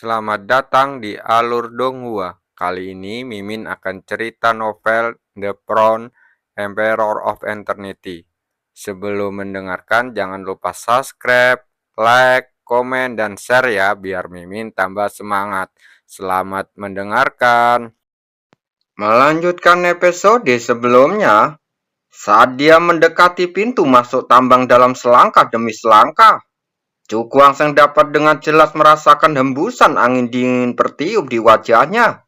Selamat datang di Alur Donghua. Kali ini Mimin akan cerita novel The Crown, Emperor of Eternity. Sebelum mendengarkan, jangan lupa subscribe, like, komen, dan share ya, biar Mimin tambah semangat. Selamat mendengarkan. Melanjutkan episode sebelumnya, saat dia mendekati pintu masuk tambang dalam selangkah demi selangkah, Cukuangseng dapat dengan jelas merasakan hembusan angin dingin bertiup di wajahnya,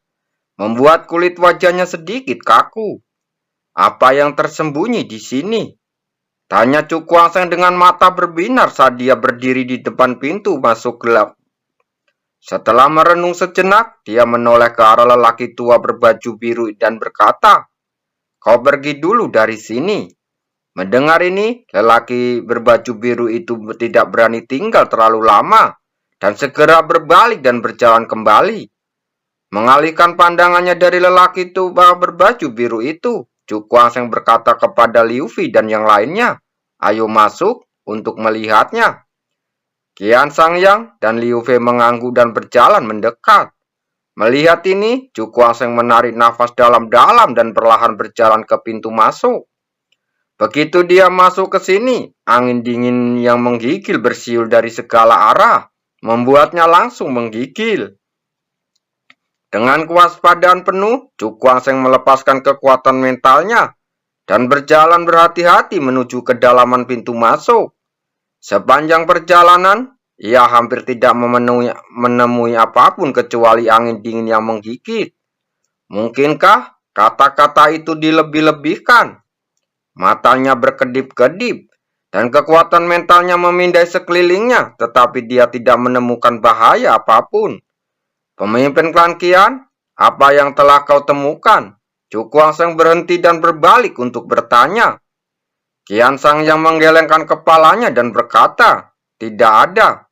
membuat kulit wajahnya sedikit kaku. Apa yang tersembunyi di sini? Tanya Cukuangseng dengan mata berbinar saat dia berdiri di depan pintu masuk gelap. Setelah merenung sejenak, dia menoleh ke arah lelaki tua berbaju biru dan berkata, "Kau pergi dulu dari sini." Mendengar ini, lelaki berbaju biru itu tidak berani tinggal terlalu lama dan segera berbalik dan berjalan kembali. Mengalihkan pandangannya dari lelaki tua berbaju biru itu, Cukuangseng berkata kepada Liu Fei dan yang lainnya, "Ayo masuk untuk melihatnya." Qian Sangyang dan Liu Fei mengangguk dan berjalan mendekat. Melihat ini, Cukuangseng menarik nafas dalam-dalam dan perlahan berjalan ke pintu masuk. Begitu dia masuk ke sini, angin dingin yang menggigil bersiul dari segala arah, membuatnya langsung menggigil. Dengan kewaspadaan penuh, Cukuangseng melepaskan kekuatan mentalnya dan berjalan berhati-hati menuju kedalaman pintu masuk. Sepanjang perjalanan, ia hampir tidak menemui apapun kecuali angin dingin yang menggigit. Mungkinkah kata-kata itu dilebih-lebihkan? Matanya berkedip-kedip, dan kekuatan mentalnya memindai sekelilingnya, tetapi dia tidak menemukan bahaya apapun. Pemimpin klan Qian, apa yang telah kau temukan? Cukuangseng berhenti dan berbalik untuk bertanya. Qian Sangyang menggelengkan kepalanya dan berkata, "Tidak ada."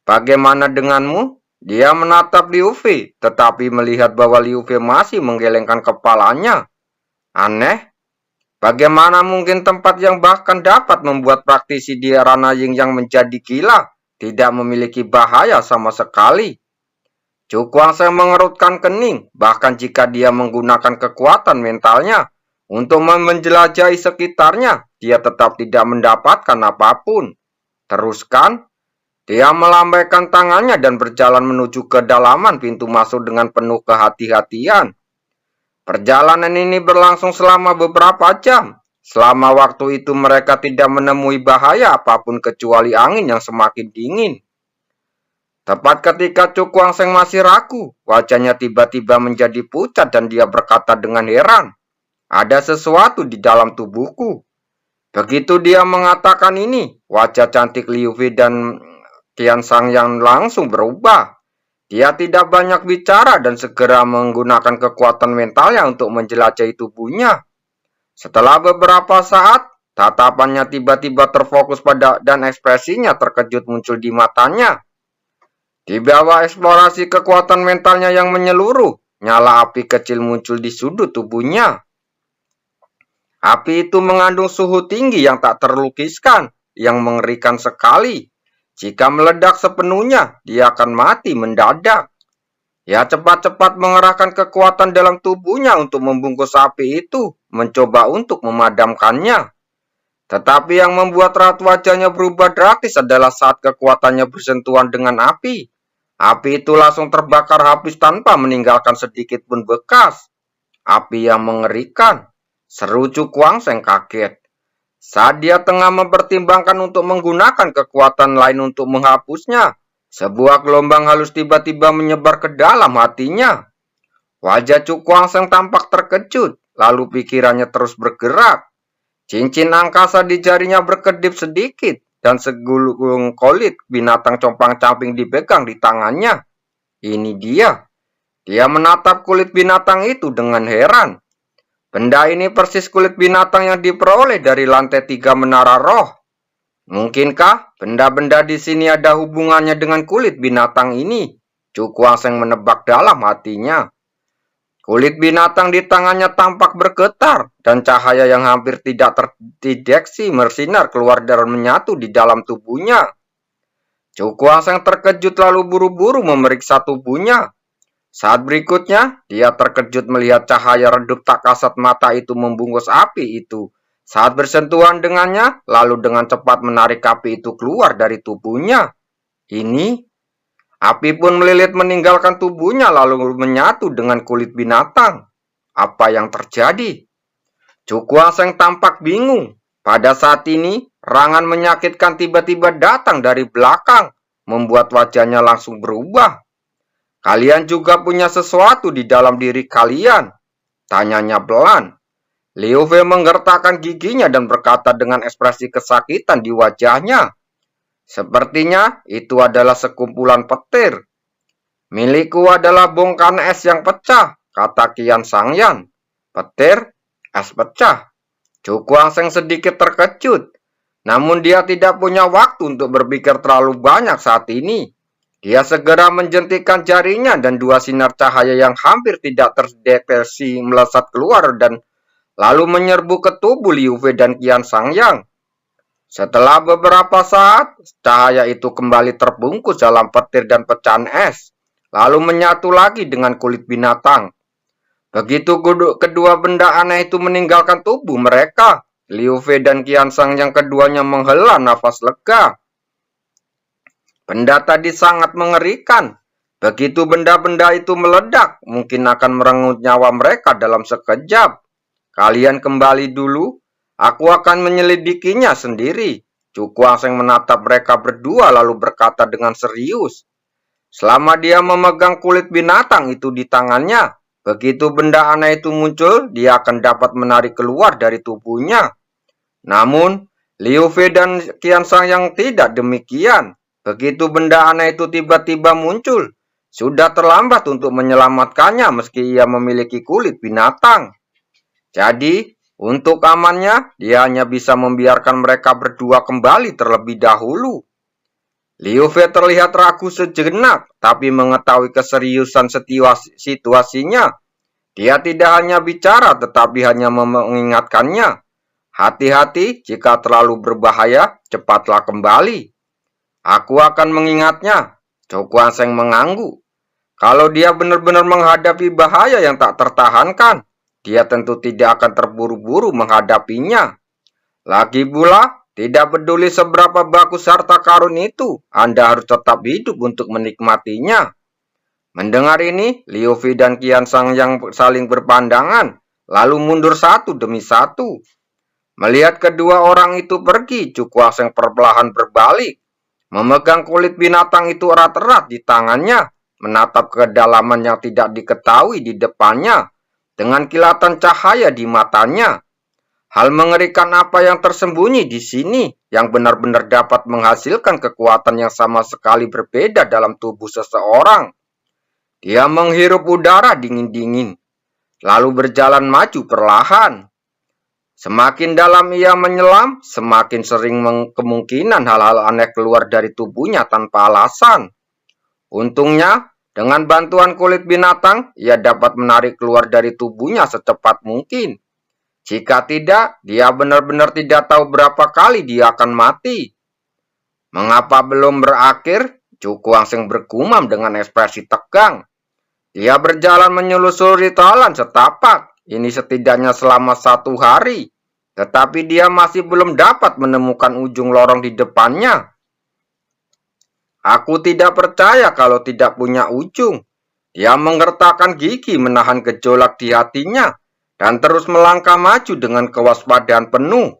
"Bagaimana denganmu?" Dia menatap Liu Fei, tetapi melihat bahwa Liu Fei masih menggelengkan kepalanya. Aneh. Bagaimana mungkin tempat yang bahkan dapat membuat praktisi di Ranah Ying yang menjadi gila tidak memiliki bahaya sama sekali? Cukuangseng mengerutkan kening, bahkan jika dia menggunakan kekuatan mentalnya untuk menjelajahi sekitarnya, dia tetap tidak mendapatkan apapun. Teruskan, dia melambaikan tangannya dan berjalan menuju ke dalaman pintu masuk dengan penuh kehati-hatian. Perjalanan ini berlangsung selama beberapa jam. Selama waktu itu mereka tidak menemui bahaya apapun kecuali angin yang semakin dingin. Tepat ketika Cukuangseng masih ragu, wajahnya tiba-tiba menjadi pucat dan dia berkata dengan heran, "Ada sesuatu di dalam tubuhku." Begitu dia mengatakan ini, wajah cantik Liu Fei dan Qian Sangyang langsung berubah. Dia tidak banyak bicara dan segera menggunakan kekuatan mentalnya untuk menjelajahi tubuhnya. Setelah beberapa saat, tatapannya tiba-tiba terfokus pada dan ekspresinya terkejut muncul di matanya. Di bawah eksplorasi kekuatan mentalnya yang menyeluruh, nyala api kecil muncul di sudut tubuhnya. Api itu mengandung suhu tinggi yang tak terlukiskan, yang mengerikan sekali. Jika meledak sepenuhnya, dia akan mati mendadak. Ya cepat-cepat mengerahkan kekuatan dalam tubuhnya untuk membungkus api itu, mencoba untuk memadamkannya. Tetapi yang membuat raut wajahnya berubah drastis adalah saat kekuatannya bersentuhan dengan api. Api itu langsung terbakar habis tanpa meninggalkan sedikit pun bekas. Api yang mengerikan. Seru Cukuangseng kaget. Saat dia tengah mempertimbangkan untuk menggunakan kekuatan lain untuk menghapusnya, sebuah gelombang halus tiba-tiba menyebar ke dalam hatinya. Wajah Cukuangseng tampak terkejut, lalu pikirannya terus bergerak. Cincin angkasa di jarinya berkedip sedikit, dan segulung kulit binatang compang-camping dipegang di tangannya. Ini dia. Dia menatap kulit binatang itu dengan heran. Benda ini persis kulit binatang yang diperoleh dari lantai 3 menara roh. Mungkinkah benda-benda di sini ada hubungannya dengan kulit binatang ini? Cukuangseng menebak dalam hatinya. Kulit binatang di tangannya tampak bergetar, dan cahaya yang hampir tidak terdeteksi bersinar keluar dan menyatu di dalam tubuhnya. Cukuangseng terkejut lalu buru-buru memeriksa tubuhnya. Saat berikutnya, dia terkejut melihat cahaya redup tak kasat mata itu membungkus api itu. Saat bersentuhan dengannya, lalu dengan cepat menarik api itu keluar dari tubuhnya. Ini, api pun melilit meninggalkan tubuhnya lalu menyatu dengan kulit binatang. Apa yang terjadi? Cukuangseng tampak bingung. Pada saat ini, serangan menyakitkan tiba-tiba datang dari belakang, membuat wajahnya langsung berubah. Kalian juga punya sesuatu di dalam diri kalian? Tanyanya pelan. Liu Fei menggertakkan giginya dan berkata dengan ekspresi kesakitan di wajahnya. Sepertinya itu adalah sekumpulan petir. Milikku adalah bongkahan es yang pecah, kata Qian Sangyan. Petir? Es pecah? Cukuangseng sedikit terkejut. Namun dia tidak punya waktu untuk berpikir terlalu banyak saat ini. Dia segera menjentikkan jarinya dan dua sinar cahaya yang hampir tidak terdeteksi melesat keluar dan lalu menyerbu ke tubuh Liu Fei dan Qian Sangyan. Setelah beberapa saat, cahaya itu kembali terbungkus dalam petir dan pecahan es, lalu menyatu lagi dengan kulit binatang. Begitu kedua benda aneh itu meninggalkan tubuh mereka, Liu Fei dan Qian Sangyan keduanya menghela nafas lega. Benda tadi sangat mengerikan. Begitu benda-benda itu meledak, mungkin akan merenggut nyawa mereka dalam sekejap. Kalian kembali dulu, aku akan menyelidikinya sendiri. Cukuangseng menatap mereka berdua lalu berkata dengan serius. Selama dia memegang kulit binatang itu di tangannya, begitu benda aneh itu muncul, dia akan dapat menarik keluar dari tubuhnya. Namun, Liu Fei dan Qian Sangyan tidak demikian. Begitu benda aneh itu tiba-tiba muncul, sudah terlambat untuk menyelamatkannya meski ia memiliki kulit binatang. Jadi, untuk amannya, dia hanya bisa membiarkan mereka berdua kembali terlebih dahulu. Liu Fei terlihat ragu sejenak, tapi mengetahui keseriusan situasinya. Dia tidak hanya bicara, tetapi hanya mengingatkannya. Hati-hati, jika terlalu berbahaya, cepatlah kembali. Aku akan mengingatnya. Cukuangseng mengangguk. Kalau dia benar-benar menghadapi bahaya yang tak tertahankan, dia tentu tidak akan terburu-buru menghadapinya. Lagi pula, tidak peduli seberapa bagus harta karun itu, Anda harus tetap hidup untuk menikmatinya. Mendengar ini, Liu Fei dan Qian Sangyan saling berpandangan, lalu mundur satu demi satu. Melihat kedua orang itu pergi, Cukuangseng perlahan berbalik, memegang kulit binatang itu erat-erat di tangannya, menatap kedalaman yang tidak diketahui di depannya, dengan kilatan cahaya di matanya. Hal mengerikan apa yang tersembunyi di sini yang benar-benar dapat menghasilkan kekuatan yang sama sekali berbeda dalam tubuh seseorang. Dia menghirup udara dingin-dingin, lalu berjalan maju perlahan. Semakin dalam ia menyelam, semakin sering kemungkinan hal-hal aneh keluar dari tubuhnya tanpa alasan. Untungnya, dengan bantuan kulit binatang, ia dapat menarik keluar dari tubuhnya secepat mungkin. Jika tidak, dia benar-benar tidak tahu berapa kali dia akan mati. Mengapa belum berakhir? Cukuangseng bergumam dengan ekspresi tegang. Dia berjalan menyelusuri talan setapak. Ini setidaknya selama 1 hari. Tetapi dia masih belum dapat menemukan ujung lorong di depannya. Aku tidak percaya kalau tidak punya ujung. Dia menggertakkan gigi menahan gejolak di hatinya dan terus melangkah maju dengan kewaspadaan penuh.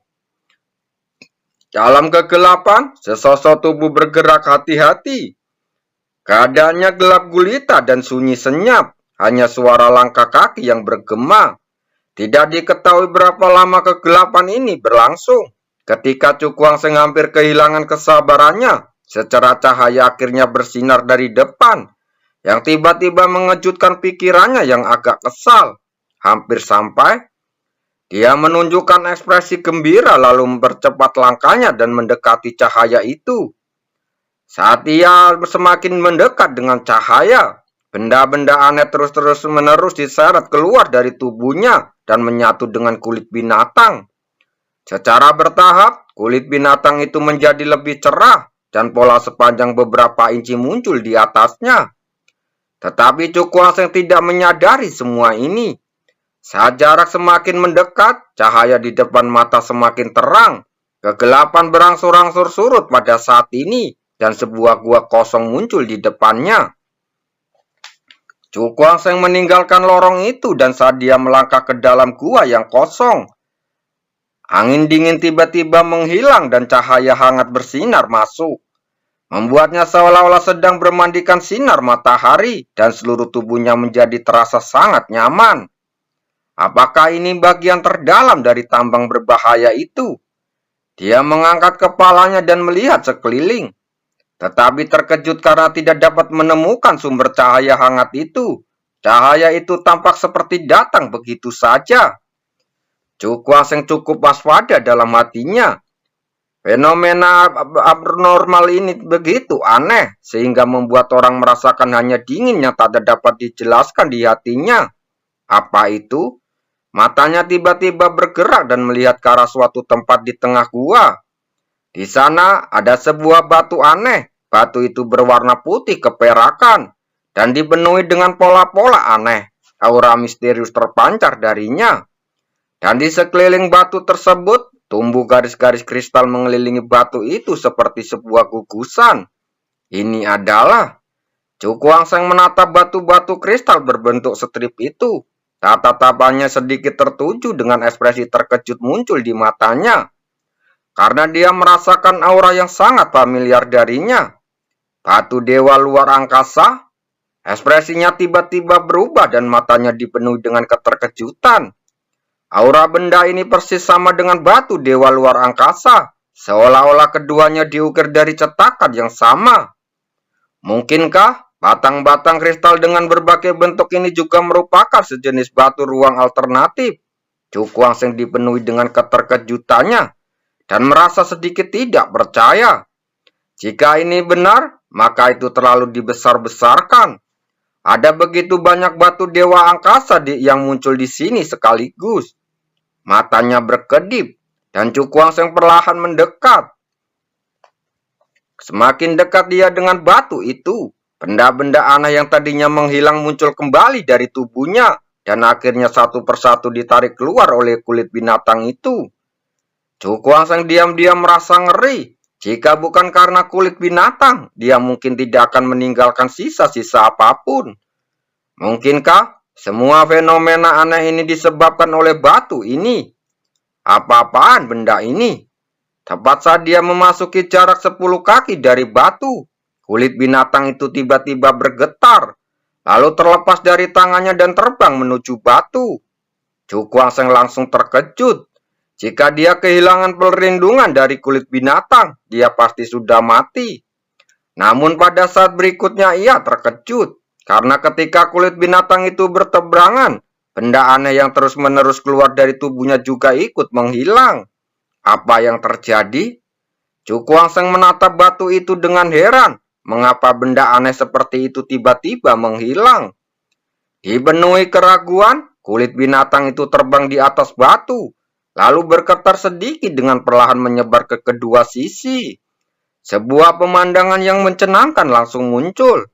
Dalam kegelapan, sesosok tubuh bergerak hati-hati. Keadaannya gelap gulita dan sunyi senyap, hanya suara langkah kaki yang bergema. Tidak diketahui berapa lama kegelapan ini berlangsung. Ketika Cukuangseng hampir kehilangan kesabarannya, secerah cahaya akhirnya bersinar dari depan, yang tiba-tiba mengejutkan pikirannya yang agak kesal. Hampir sampai, dia menunjukkan ekspresi gembira lalu mempercepat langkahnya dan mendekati cahaya itu. Saat ia semakin mendekat dengan cahaya, benda-benda aneh terus-menerus diseret keluar dari tubuhnya dan menyatu dengan kulit binatang. Secara bertahap, kulit binatang itu menjadi lebih cerah, dan pola sepanjang beberapa inci muncul di atasnya. Tetapi Cukuangseng tidak menyadari semua ini. Saat jarak semakin mendekat, cahaya di depan mata semakin terang. Kegelapan berangsur-angsur surut pada saat ini, dan sebuah gua kosong muncul di depannya. Cukuangseng meninggalkan lorong itu, dan saat dia melangkah ke dalam gua yang kosong, angin dingin tiba-tiba menghilang dan cahaya hangat bersinar masuk. Membuatnya seolah-olah sedang bermandikan sinar matahari dan seluruh tubuhnya menjadi terasa sangat nyaman. Apakah ini bagian terdalam dari tambang berbahaya itu? Dia mengangkat kepalanya dan melihat sekeliling, tetapi terkejut karena tidak dapat menemukan sumber cahaya hangat itu. Cahaya itu tampak seperti datang begitu saja. Cukuangseng cukup waspada dalam hatinya. Fenomena abnormal ini begitu aneh, sehingga membuat orang merasakan hanya dingin yang tak dapat dijelaskan di hatinya. Apa itu? Matanya tiba-tiba bergerak dan melihat ke arah suatu tempat di tengah gua. Di sana ada sebuah batu aneh. Batu itu berwarna putih keperakan dan dipenuhi dengan pola-pola aneh. Aura misterius terpancar darinya. Dan di sekeliling batu tersebut, tumbuh garis-garis kristal mengelilingi batu itu seperti sebuah gugusan. Ini adalah Cukuangseng menatap batu-batu kristal berbentuk strip itu. Tatapannya sedikit tertuju dengan ekspresi terkejut muncul di matanya. Karena dia merasakan aura yang sangat familiar darinya. Batu dewa luar angkasa. Ekspresinya tiba-tiba berubah dan matanya dipenuhi dengan keterkejutan. Aura benda ini persis sama dengan batu dewa luar angkasa, seolah-olah keduanya diukir dari cetakan yang sama. Mungkinkah batang-batang kristal dengan berbagai bentuk ini juga merupakan sejenis batu ruang alternatif? Cukuangseng dipenuhi dengan keterkejutannya dan merasa sedikit tidak percaya. Jika ini benar, maka itu terlalu dibesar-besarkan. Ada begitu banyak batu dewa angkasa yang muncul di sini sekaligus. Matanya berkedip, dan Cukuangseng perlahan mendekat. Semakin dekat dia dengan batu itu, benda-benda aneh yang tadinya menghilang muncul kembali dari tubuhnya, dan akhirnya satu persatu ditarik keluar oleh kulit binatang itu. Cukuangseng diam-diam merasa ngeri. Jika bukan karena kulit binatang, dia mungkin tidak akan meninggalkan sisa-sisa apapun. Mungkinkah semua fenomena aneh ini disebabkan oleh batu ini? Apa-apaan benda ini? Tepat saat dia memasuki jarak 10 kaki dari batu, kulit binatang itu tiba-tiba bergetar, lalu terlepas dari tangannya dan terbang menuju batu. Cukuangseng langsung terkejut. Jika dia kehilangan perlindungan dari kulit binatang, dia pasti sudah mati. Namun pada saat berikutnya ia terkejut. Karena ketika kulit binatang itu bertebarangan, benda aneh yang terus-menerus keluar dari tubuhnya juga ikut menghilang. Apa yang terjadi? Cukuangseng menatap batu itu dengan heran. Mengapa benda aneh seperti itu tiba-tiba menghilang? Dipenuhi keraguan, kulit binatang itu terbang di atas batu, lalu bergetar sedikit dengan perlahan menyebar ke kedua sisi. Sebuah pemandangan yang mencenangkan langsung muncul.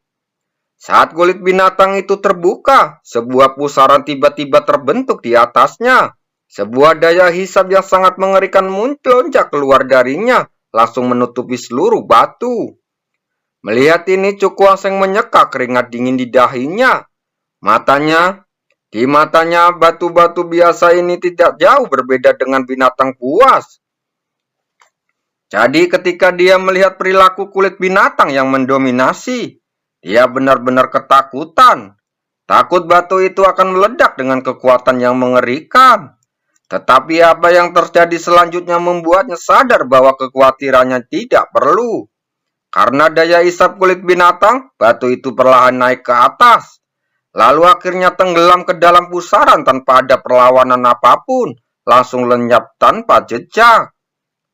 Saat kulit binatang itu terbuka, sebuah pusaran tiba-tiba terbentuk di atasnya. Sebuah daya hisap yang sangat mengerikan melonjak keluar darinya, langsung menutupi seluruh batu. Melihat ini, Cukuangseng menyeka keringat dingin di dahinya. Di matanya, batu-batu biasa ini tidak jauh berbeda dengan binatang buas. Jadi ketika dia melihat perilaku kulit binatang yang mendominasi, dia benar-benar ketakutan. Takut batu itu akan meledak dengan kekuatan yang mengerikan. Tetapi apa yang terjadi selanjutnya membuatnya sadar bahwa kekhawatirannya tidak perlu. Karena daya isap kulit binatang, batu itu perlahan naik ke atas. Lalu akhirnya tenggelam ke dalam pusaran tanpa ada perlawanan apapun. Langsung lenyap tanpa jejak.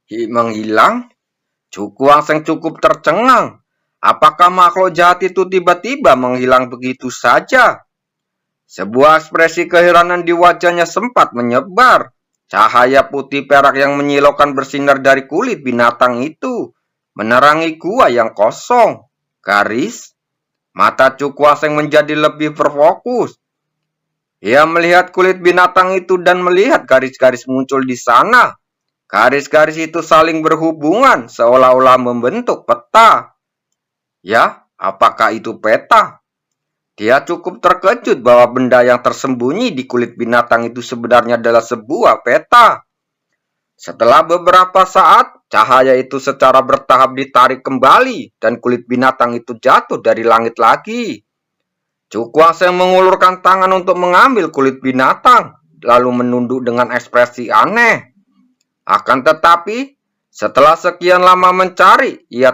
Menghilang? Cukuangseng cukup tercengang. Apakah makhluk jahat itu tiba-tiba menghilang begitu saja? Sebuah ekspresi keheranan di wajahnya sempat menyebar. Cahaya putih perak yang menyilaukan bersinar dari kulit binatang itu. menerangi gua yang kosong. Garis, mata Cukwaseng menjadi lebih berfokus. Ia melihat kulit binatang itu dan melihat garis-garis muncul di sana. Garis-garis itu saling berhubungan seolah-olah membentuk peta. Ya, apakah itu peta? Dia cukup terkejut bahwa benda yang tersembunyi di kulit binatang itu sebenarnya adalah sebuah peta. Setelah beberapa saat, cahaya itu secara bertahap ditarik kembali dan kulit binatang itu jatuh dari langit lagi. Cukwaseng mengulurkan tangan untuk mengambil kulit binatang, lalu menunduk dengan ekspresi aneh. Akan tetapi, setelah sekian lama mencari, ia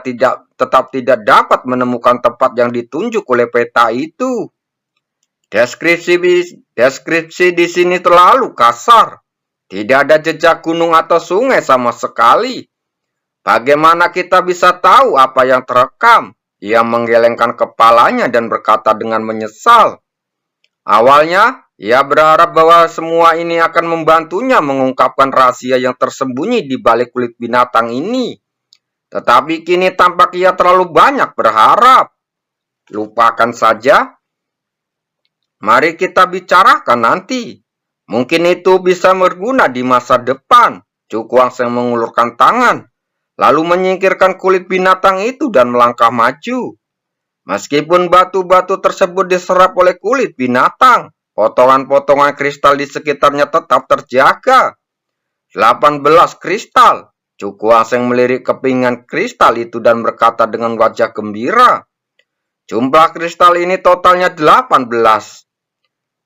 tetap tidak dapat menemukan tempat yang ditunjuk oleh peta itu. Deskripsi di sini terlalu kasar. Tidak ada jejak gunung atau sungai sama sekali. Bagaimana kita bisa tahu apa yang terekam? Ia menggelengkan kepalanya dan berkata dengan menyesal. Awalnya, ia berharap bahwa semua ini akan membantunya mengungkapkan rahasia yang tersembunyi di balik kulit binatang ini. Tetapi kini tampak ia terlalu banyak berharap. Lupakan saja. Mari kita bicarakan nanti. Mungkin itu bisa berguna di masa depan. Cukwaseng mengulurkan tangan, lalu menyingkirkan kulit binatang itu dan melangkah maju. Meskipun batu-batu tersebut diserap oleh kulit binatang, potongan-potongan kristal di sekitarnya tetap terjaga. 18 kristal. Cukwaseng melirik kepingan kristal itu dan berkata dengan wajah gembira. Jumlah kristal ini totalnya 18.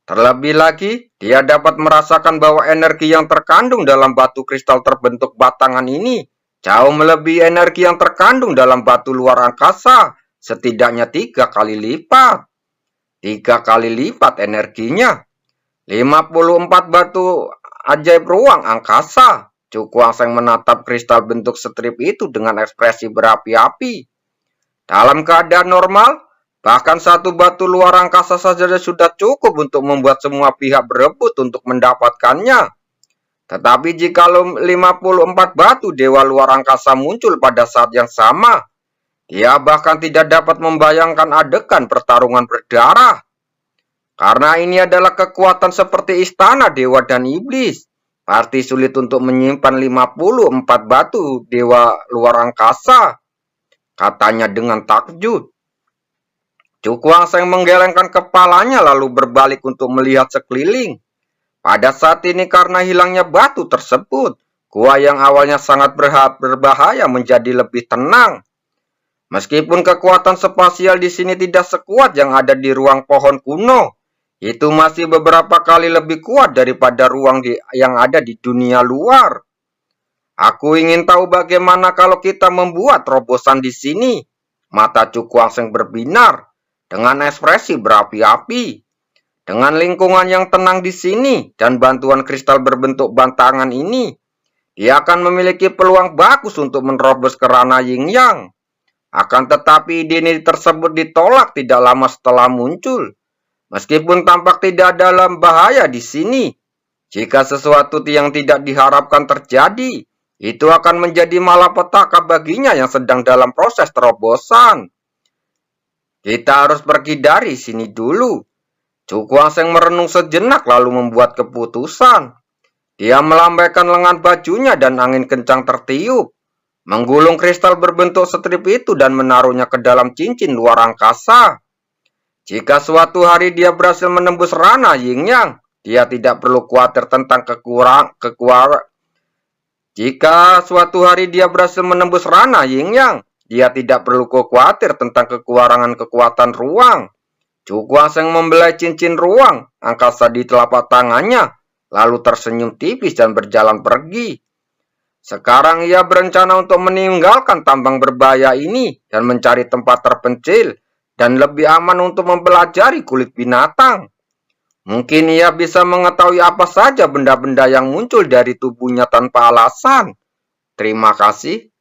Terlebih lagi, dia dapat merasakan bahwa energi yang terkandung dalam batu kristal terbentuk batangan ini jauh melebihi energi yang terkandung dalam batu luar angkasa, setidaknya 3 kali lipat. 3 kali lipat energinya. 54 batu ajaib ruang angkasa. Cukwaseng menatap kristal bentuk strip itu dengan ekspresi berapi-api. Dalam keadaan normal, bahkan satu batu luar angkasa saja sudah cukup untuk membuat semua pihak berebut untuk mendapatkannya. Tetapi jika 54 batu dewa luar angkasa muncul pada saat yang sama, dia bahkan tidak dapat membayangkan adegan pertarungan berdarah. Karena ini adalah kekuatan seperti istana dewa dan iblis, pasti sulit untuk menyimpan 54 batu dewa luar angkasa, katanya dengan takjub. Cukwaseng menggelengkan kepalanya lalu berbalik untuk melihat sekeliling. Pada saat ini karena hilangnya batu tersebut, gua yang awalnya sangat berbahaya menjadi lebih tenang. Meskipun kekuatan spasial di sini tidak sekuat yang ada di ruang pohon kuno, itu masih beberapa kali lebih kuat daripada ruang yang ada di dunia luar. Aku ingin tahu bagaimana kalau kita membuat terobosan di sini. Mata Cukwaseng berbinar dengan ekspresi berapi-api. Dengan lingkungan yang tenang di sini dan bantuan kristal berbentuk bantangan ini, dia akan memiliki peluang bagus untuk menerobos ke ranah Yin Yang. Akan tetapi ide tersebut ditolak tidak lama setelah muncul. Meskipun tampak tidak dalam bahaya di sini, jika sesuatu yang tidak diharapkan terjadi, itu akan menjadi malapetaka baginya yang sedang dalam proses terobosan. Kita harus pergi dari sini dulu. Cukwaseng merenung sejenak lalu membuat keputusan. Dia melambaikan lengan bajunya dan angin kencang tertiup, menggulung kristal berbentuk strip itu dan menaruhnya ke dalam cincin luar angkasa. Jika suatu hari dia berhasil menembus ranah Yin Yang, dia tidak perlu khawatir tentang Jika suatu hari dia berhasil menembus ranah Yin Yang, dia tidak perlu khawatir tentang kekurangan kekuatan ruang. Cukwaseng membelai cincin ruang angkasa di telapak tangannya, lalu tersenyum tipis dan berjalan pergi. Sekarang ia berencana untuk meninggalkan tambang berbahaya ini dan mencari tempat terpencil dan lebih aman untuk mempelajari kulit binatang. Mungkin ia bisa mengetahui apa saja benda-benda yang muncul dari tubuhnya tanpa alasan. Terima kasih.